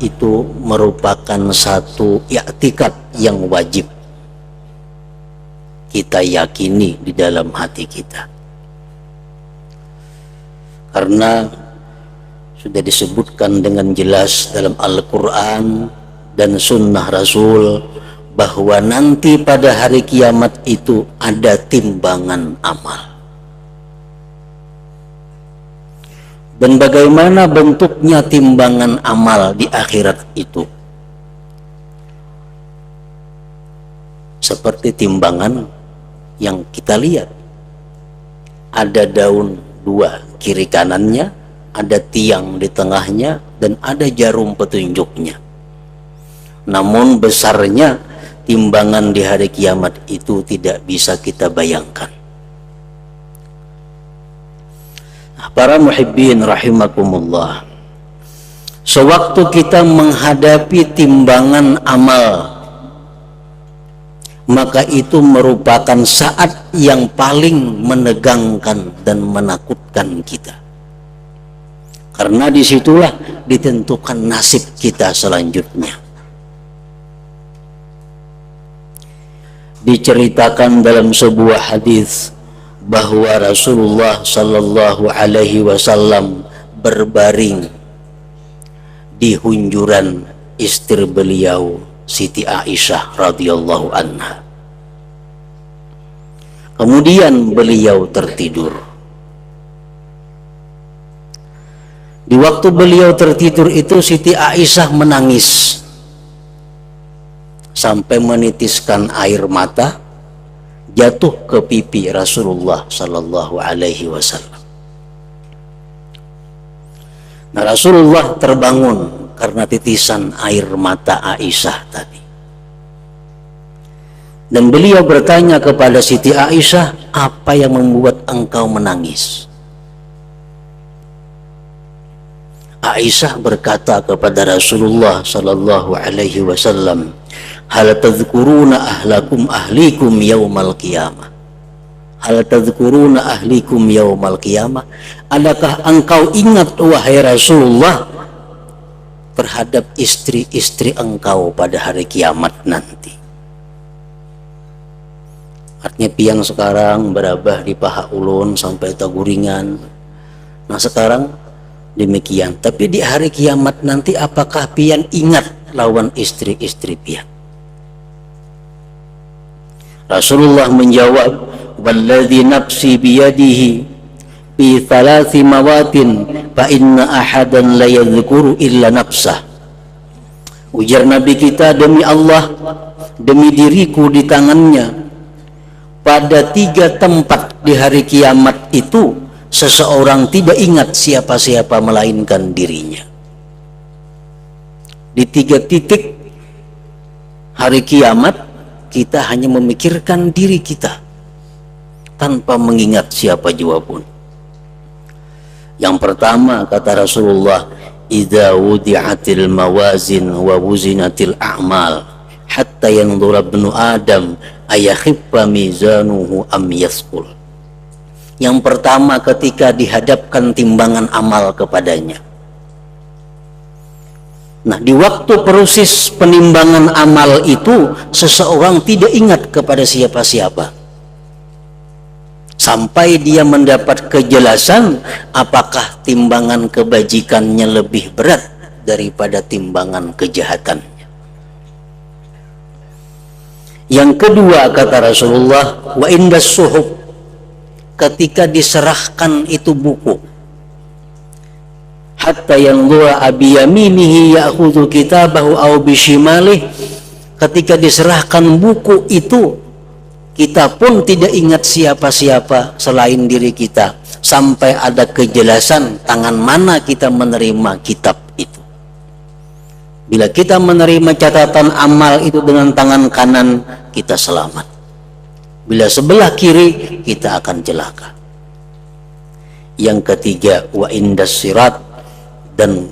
itu merupakan satu i'tikad yang wajib kita yakini di dalam hati kita, karena sudah disebutkan dengan jelas dalam Al-Quran dan Sunnah Rasul bahwa nanti pada hari kiamat itu ada timbangan amal. Dan bagaimana bentuknya timbangan amal di akhirat itu? Seperti timbangan yang kita lihat, ada daun dua kiri kanannya, ada tiang di tengahnya, dan ada jarum petunjuknya. Namun besarnya timbangan di hari kiamat itu tidak bisa kita bayangkan. Nah, para muhibbin rahimakumullah, sewaktu kita menghadapi timbangan amal, maka itu merupakan saat yang paling menegangkan dan menakutkan kita, karena disitulah ditentukan nasib kita selanjutnya. Diceritakan dalam sebuah hadis bahwa Rasulullah Sallallahu Alaihi Wasallam berbaring di hunjuran istri beliau, Siti Aisyah radhiyallahu anha. Kemudian beliau tertidur. Di waktu beliau tertidur itu Siti Aisyah menangis sampai menitiskan air mata jatuh ke pipi Rasulullah Sallallahu Alaihi Wasallam. Nah, Rasulullah terbangun karena titisan air mata Aisyah tadi. Dan beliau bertanya kepada Siti Aisyah, apa yang membuat engkau menangis? Aisyah berkata kepada Rasulullah Sallallahu Alaihi Wasallam, hal tadhkuruna ahlikum yaumal qiyamah? Hal tadhkuruna ahlikum yaumal qiyamah? Adakah engkau ingat wahai Rasulullah terhadap istri-istri engkau pada hari kiamat nanti? Artinya pian sekarang berabah di paha ulun sampai taguringan. Nah sekarang demikian, tapi di hari kiamat nanti apakah pian ingat lawan istri-istri pian? Rasulullah menjawab, walladzi nafsi biyadihi fi thalathi mawatin fa inna ahadan la yadhkuru illa nafsah. Ujar Nabi kita, demi Allah, demi diriku di tangannya, pada 3 tempat di hari kiamat itu seseorang tidak ingat siapa-siapa melainkan dirinya. Di 3 titik hari kiamat kita hanya memikirkan diri kita tanpa mengingat siapa jua pun. Yang pertama kata Rasulullah, idza wudi'atil mawazin wa wuzinatil a'mal hatta yanzura ibnu adam ayakhiffa mizanuhu am yasqul. Yang pertama ketika dihadapkan timbangan amal kepadanya. Nah, di waktu proses penimbangan amal itu seseorang tidak ingat kepada siapa-siapa sampai dia mendapat kejelasan apakah timbangan kebajikannya lebih berat daripada timbangan kejahatannya. Yang kedua kata Rasulullah, wa indas suhuf, ketika diserahkan itu buku, hatta yanzura abi yaminihi ya'khudhu kitabahu aw bishimalih, ketika diserahkan buku itu kita pun tidak ingat siapa-siapa selain diri kita sampai ada kejelasan tangan mana kita menerima kitab itu. Bila kita menerima catatan amal itu dengan tangan kanan, kita selamat. Bila sebelah kiri, kita akan celaka. Yang ketiga, wa indas sirat, dan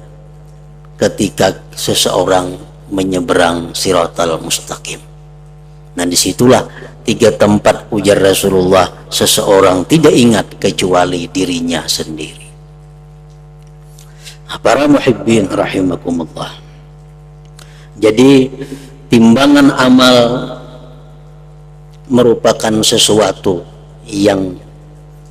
ketika seseorang menyeberang siratal mustaqim. Nah disitulah 3 tempat ujar Rasulullah seseorang tidak ingat kecuali dirinya sendiri. Para muhibbin rahimakumullah, Jadi timbangan amal merupakan sesuatu yang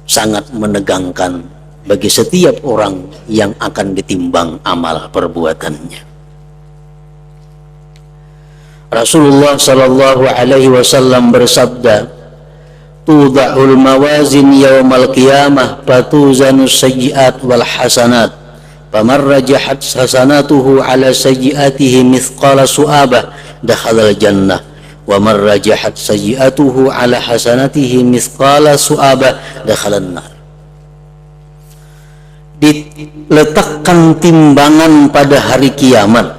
sangat menegangkan bagi setiap orang yang akan ditimbang amal perbuatannya. Rasulullah sallallahu alaihi wasallam bersabda, "Tuda'ul mawazin yaumal qiyamah fatuzanu sayyi'at wal hasanat. Faman rajahat hasanatuhu ala sayyi'atihi mithqala su'abah dakhalal jannah. Wa man rajahat sayyi'atuhu ala hasanatihi mithqala su'abah dakhalan nar." Diletakkan timbangan pada hari kiamat,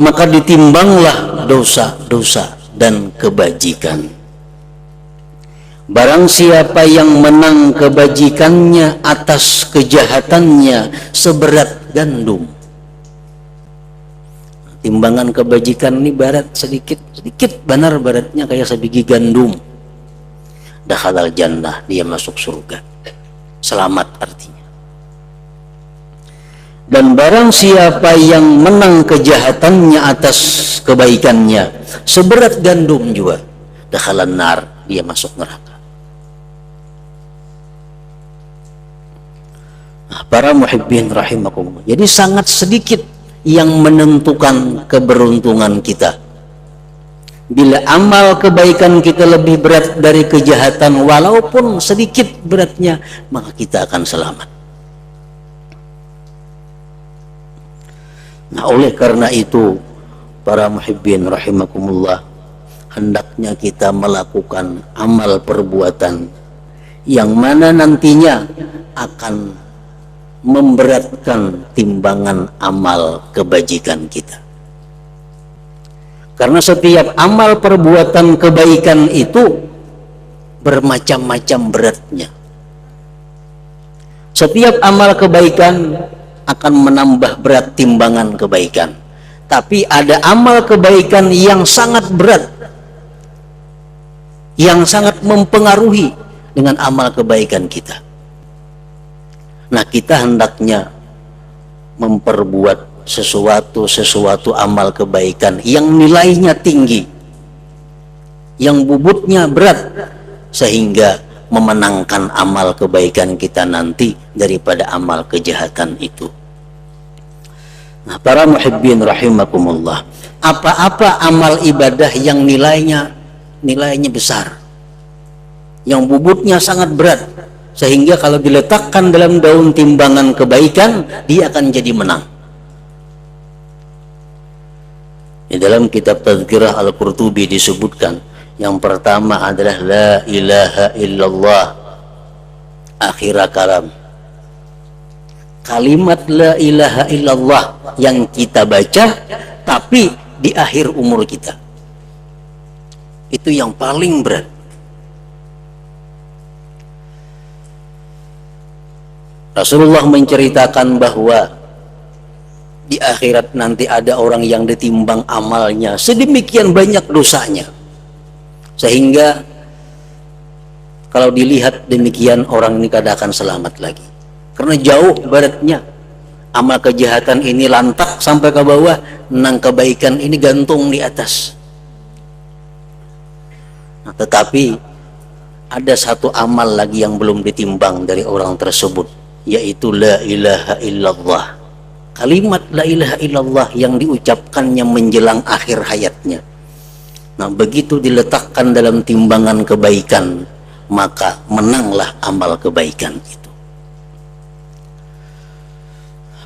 maka ditimbanglah dosa-dosa dan kebajikan. Barang siapa yang menang kebajikannya atas kejahatannya seberat gandum. Timbangan kebajikan ini berat sedikit benar beratnya kayak sebiji gandum. Dakhalal jannah, dia masuk surga. Selamat artinya. Dan barang siapa yang menang kejahatannya atas kebaikannya seberat gandum juga, dakhalan nar, dia masuk neraka. Nah, para muhibbin rahimakumullah, jadi sangat sedikit yang menentukan keberuntungan kita. Bila amal kebaikan kita lebih berat dari kejahatan, walaupun sedikit beratnya, maka kita akan selamat. Nah, oleh karena itu, para muhibbin rahimakumullah, hendaknya kita melakukan amal perbuatan yang mana nantinya akan memberatkan timbangan amal kebajikan kita. Karena setiap amal perbuatan kebaikan itu bermacam-macam beratnya. Setiap amal kebaikan akan menambah berat timbangan kebaikan. Tapi ada amal kebaikan yang sangat berat, yang sangat mempengaruhi dengan amal kebaikan kita. Nah, kita hendaknya memperbuat sesuatu amal kebaikan yang nilainya tinggi, yang bobotnya berat, sehingga memenangkan amal kebaikan kita nanti daripada amal kejahatan itu. Nah, para muhibbin rahimakumullah, apa-apa amal ibadah yang nilainya besar, yang bobotnya sangat berat, sehingga kalau diletakkan dalam daun timbangan kebaikan, dia akan jadi menang. Di dalam kitab Tadhkirah Al-Qurtubi disebutkan, yang pertama adalah la ilaha illallah, akhir kalam. Kalimat la ilaha illallah yang kita baca, tapi di akhir umur kita. Itu yang paling berat. Rasulullah menceritakan bahwa di akhirat nanti ada orang yang ditimbang amalnya sedemikian banyak dosanya, sehingga kalau dilihat demikian orang ini kada akan selamat lagi, karena jauh beratnya. Amal kejahatan ini lantak sampai ke bawah, nang kebaikan ini gantung di atas. Nah, tetapi ada satu amal lagi yang belum ditimbang dari orang tersebut, yaitu la ilaha illallah. Kalimat la ilaha illallah yang diucapkannya menjelang akhir hayatnya. Nah, begitu diletakkan dalam timbangan kebaikan, maka menanglah amal kebaikan itu.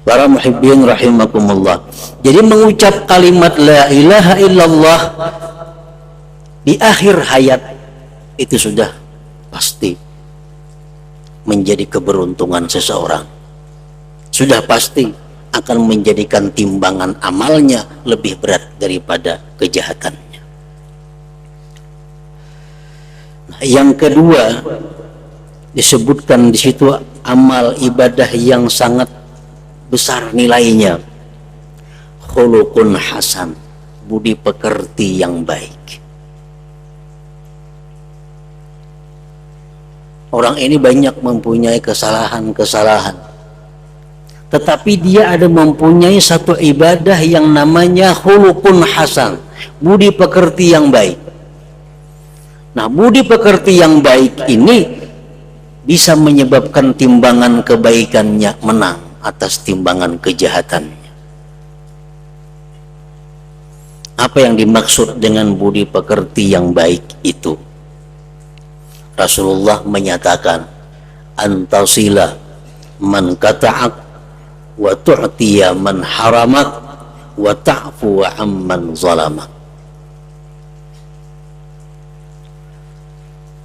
Para muhibbin rahimakumullah, jadi mengucap kalimat la ilaha illallah di akhir hayat itu sudah pasti menjadi keberuntungan seseorang. Sudah pasti akan menjadikan timbangan amalnya lebih berat daripada kejahatannya. Nah, yang kedua disebutkan di situ amal ibadah yang sangat besar nilainya, khuluqun hasan, budi pekerti yang baik. Orang ini banyak mempunyai kesalahan-kesalahan, tetapi dia ada mempunyai satu ibadah yang namanya khuluqun hasan, budi pekerti yang baik. Nah, budi pekerti yang baik ini bisa menyebabkan timbangan kebaikannya menang atas timbangan kejahatannya. Apa yang dimaksud dengan budi pekerti yang baik itu? Rasulullah menyatakan, antasila man kata'ak wa tu'tiya man haramak wa ta'fu amman zalamak.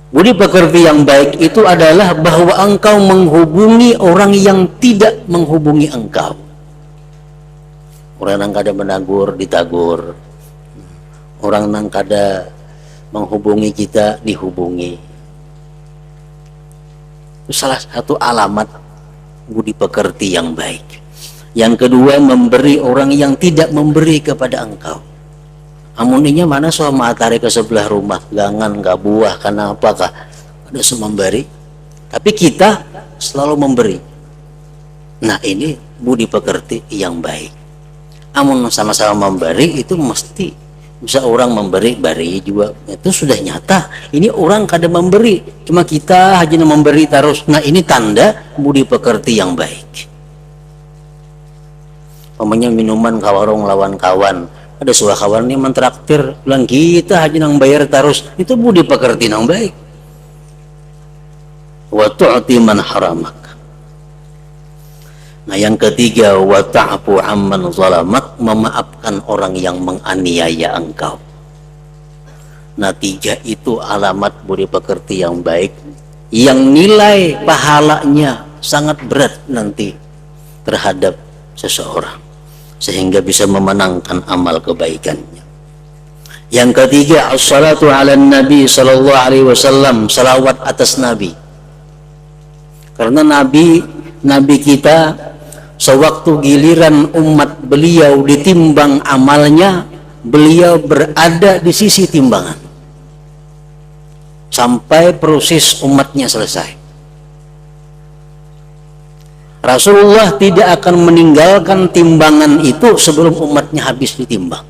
Budi pekerti yang baik itu adalah bahwa engkau menghubungi orang yang tidak menghubungi engkau. Orang yang kada menagur ditagur, orang yang kada menghubungi kita dihubungi. Itu salah satu alamat budi pekerti yang baik. Yang kedua, memberi orang yang tidak memberi kepada engkau. Amuninya mana sama atari ke sebelah rumah, gangan gak buah, karena apakah ada memberi, tapi kita selalu memberi. Nah, ini budi pekerti yang baik. Amun sama-sama memberi itu mesti bisa orang memberi bari juga, itu sudah nyata. Ini orang kada memberi, cuma kita hanya memberi terus. Nah, ini tanda budi pekerti yang baik. Namanya minuman kawarung lawan kawan, ada sebuah kawan ini mentraktir, bilang kita hanya nang bayar terus, itu budi pekerti yang baik. Wa tu'ti man haramak. Nah, yang ketiga, wa ta'fu amman zalamak, memaafkan orang yang menganiaya engkau. Nah, tiga itu alamat budi pekerti yang baik, yang nilai pahalanya sangat berat nanti terhadap seseorang, sehingga bisa memenangkan amal kebaikannya. Yang ketiga, as-salatu ala nabi sallallahu alaihi wasallam, salawat atas nabi. Karena nabi kita sewaktu giliran umat beliau ditimbang amalnya, beliau berada di sisi timbangan sampai proses umatnya selesai. Rasulullah tidak akan meninggalkan timbangan itu sebelum umatnya habis ditimbang.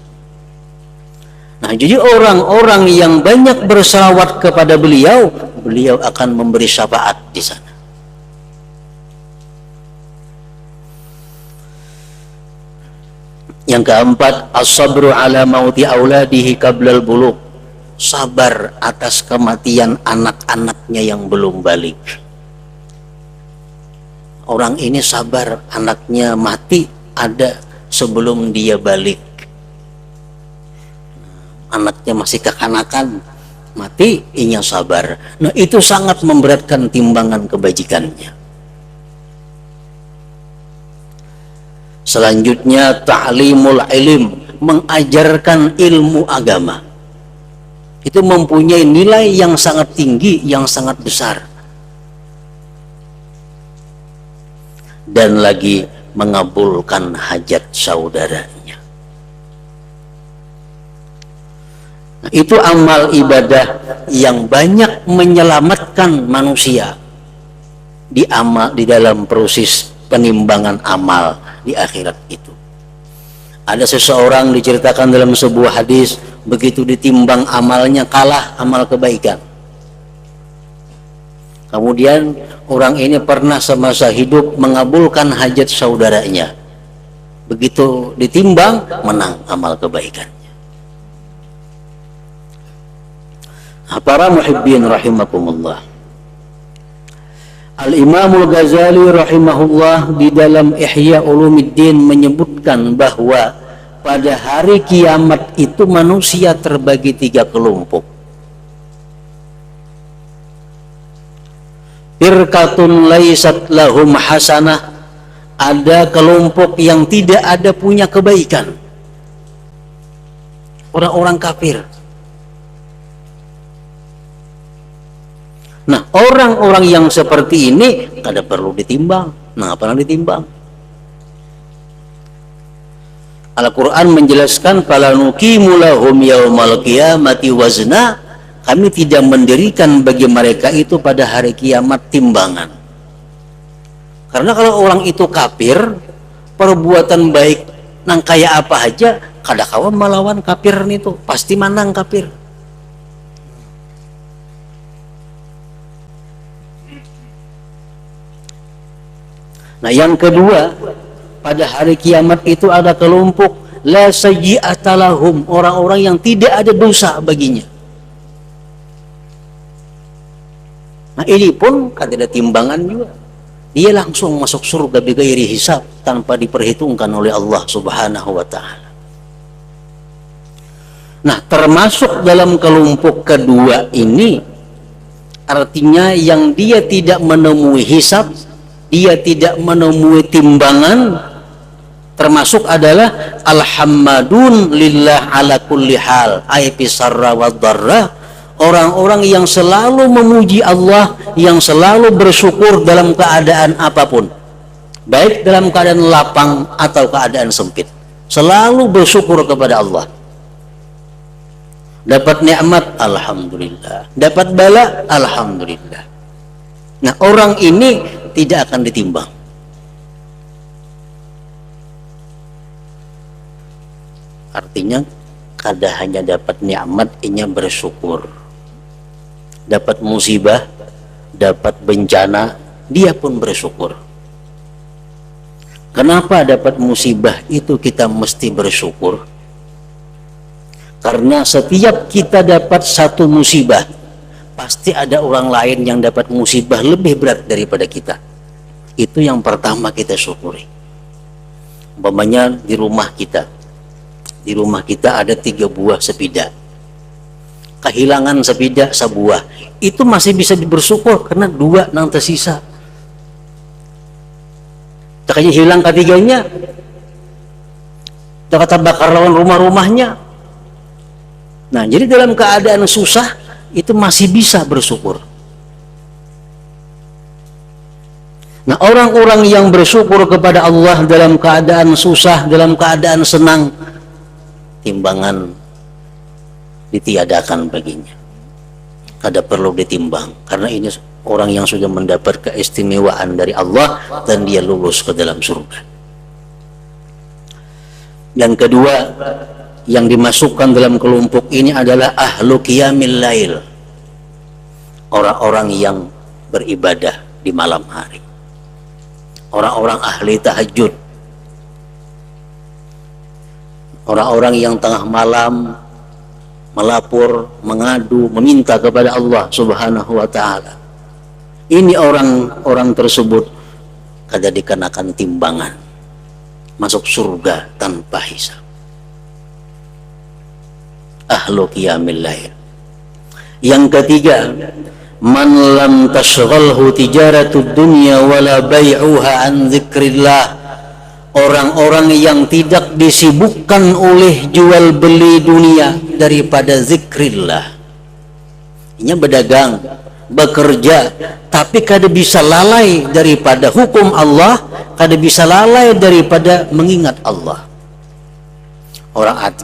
Nah, jadi orang-orang yang banyak bersalawat kepada beliau, beliau akan memberi syafaat di sana. Yang keempat, as-sabru ala mauti auladihi qablal bulugh, sabar atas kematian anak-anaknya yang belum balik. Orang ini sabar, anaknya mati ada sebelum dia balik. Anaknya masih kekanakan, mati, inya sabar. Nah, itu sangat memberatkan timbangan kebajikannya. Selanjutnya, ta'limul ilm, mengajarkan ilmu agama. Itu mempunyai nilai yang sangat tinggi, yang sangat besar. Dan lagi mengabulkan hajat saudaranya. Nah, itu amal ibadah yang banyak menyelamatkan manusia di dalam proses penimbangan amal di akhirat itu. Ada seseorang diceritakan dalam sebuah hadis, begitu ditimbang amalnya kalah amal kebaikan. Kemudian orang ini pernah semasa hidup mengabulkan hajat saudaranya. Begitu ditimbang, menang amal kebaikannya. Nah, para muhibbin rahimakumullah, Al-Imamul Ghazali rahimahullah di dalam Ihya Ulumuddin menyebutkan bahwa pada hari kiamat itu manusia terbagi 3 kelompok. Firqatun laysat lahum hasanah, ada kelompok yang tidak ada punya kebaikan. Orang-orang kafir. Nah, orang-orang yang seperti ini kada perlu ditimbang. Nah, apa yang ditimbang? Al-Quran menjelaskan, fala nuqimu lahum yaumal qiyamati wazna, kami tidak mendirikan bagi mereka itu pada hari kiamat timbangan. Karena kalau orang itu kafir, perbuatan baik nang kayak apa aja kada kawa melawan kafir itu pasti menang kafir. Nah, yang kedua, pada hari kiamat itu ada kelompok la sayyi'ata lahum, orang-orang yang tidak ada dosa baginya. Nah, ini pun kan ada timbangan juga. Dia langsung masuk surga bighairi hisab, tanpa diperhitungkan oleh Allah Subhanahu wa taala. Nah, termasuk dalam kelompok kedua ini artinya yang dia tidak menemui hisab, dia tidak menemui timbangan, termasuk adalah alhamdun lillah ala kulli hal, ay fisarra wa dharra, orang-orang yang selalu memuji Allah, yang selalu bersyukur dalam keadaan apapun, baik dalam keadaan lapang atau keadaan sempit, selalu bersyukur kepada Allah. Dapat nikmat, alhamdulillah. Dapat bala, alhamdulillah. Nah, orang ini tidak akan ditimbang. Artinya kada hanya dapat nikmat, inya bersyukur. Dapat musibah, dapat bencana, dia pun bersyukur. Kenapa dapat musibah itu kita mesti bersyukur? Karena setiap kita dapat satu musibah, pasti ada orang lain yang dapat musibah lebih berat daripada kita. Itu yang pertama kita syukuri. Umpamanya di rumah kita ada 3 buah sepeda, kehilangan sepeda sebuah, itu masih bisa bersyukur karena 2 nang tersisa. Taknya hilang ketiganya, kata bakar lawan rumah-rumahnya. Nah, jadi dalam keadaan susah itu masih bisa bersyukur. Nah, orang-orang yang bersyukur kepada Allah dalam keadaan susah, dalam keadaan senang, timbangan ditiadakan baginya. Kada perlu ditimbang, karena ini orang yang sudah mendapat keistimewaan dari Allah dan dia lulus ke dalam surga. Yang kedua yang dimasukkan dalam kelompok ini adalah ahlu qiyamil lail, orang-orang yang beribadah di malam hari, orang-orang ahli tahajud, orang-orang yang tengah malam melapor, mengadu, meminta kepada Allah Subhanahu wa taala. Ini orang-orang tersebut kada dikenakan timbangan, masuk surga tanpa hisab. Ahlu qiyamil lail. Yang ketiga, man lam tashghalhu tijaratud dunya wala bai'uha an dzikrillah, orang-orang yang tidak disibukkan oleh jual beli dunia daripada zikrillah. Ini berdagang, bekerja, tapi kada bisa lalai daripada hukum Allah, kada bisa lalai daripada mengingat Allah.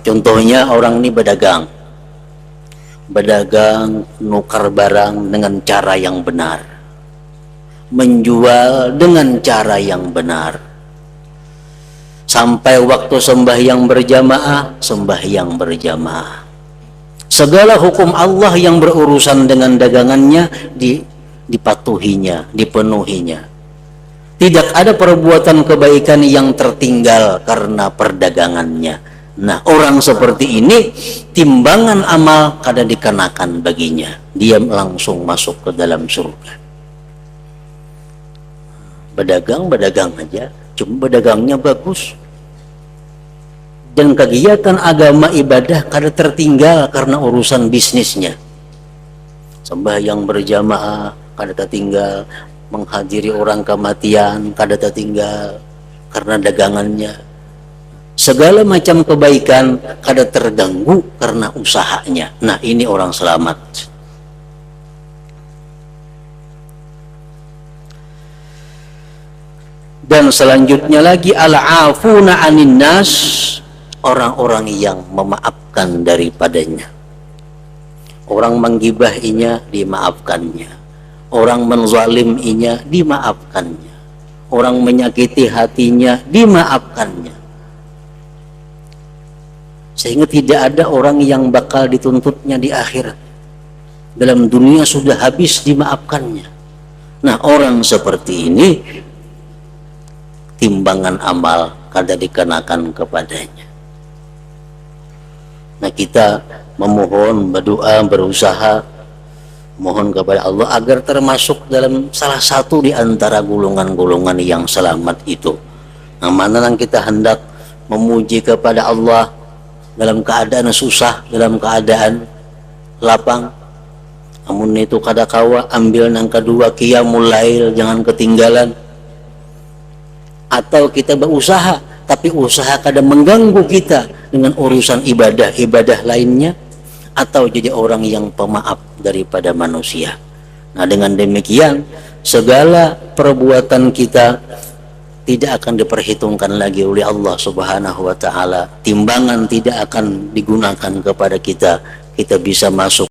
Contohnya orang ini berdagang nukar barang dengan cara yang benar, menjual dengan cara yang benar, sampai waktu sembahyang berjamaah, segala hukum Allah yang berurusan dengan dagangannya dipatuhinya, dipenuhinya. Tidak ada perbuatan kebaikan yang tertinggal karena perdagangannya. Nah, orang seperti ini timbangan amal kada dikenakan baginya, dia langsung masuk ke dalam surga. Berdagang aja, cuma berdagangnya bagus, dan kegiatan agama ibadah kada tertinggal karena urusan bisnisnya. Sembahyang berjamaah kada tertinggal, menghadiri orang kematian kada tertinggal karena dagangannya. Segala macam kebaikan kada terganggu karena usahanya. Nah, ini orang selamat. Dan selanjutnya lagi al-afuna anin nas, orang-orang yang memaafkan daripadanya. Orang menggibahinya dimaafkannya, orang menzalim inya dimaafkannya, orang menyakiti hatinya, dimaafkannya. Sehingga tidak ada orang yang bakal dituntutnya di akhirat. Dalam dunia sudah habis, dimaafkannya. Nah, orang seperti ini timbangan amal kada dikenakan kepadanya. Nah, kita memohon, berdoa, berusaha mohon kepada Allah agar termasuk dalam salah satu di antara golongan-golongan yang selamat itu. Nah, mana yang kita hendak memuji kepada Allah dalam keadaan susah, dalam keadaan lapang, amun itu kada kawa ambil yang kedua qiyamul lail, jangan ketinggalan. Atau kita berusaha tapi usaha kadang mengganggu kita dengan urusan ibadah lainnya, atau jadi orang yang pemaaf daripada manusia. Nah, dengan demikian segala perbuatan kita tidak akan diperhitungkan lagi oleh Allah Subhanahu wa taala. Timbangan tidak akan digunakan kepada kita. Kita bisa masuk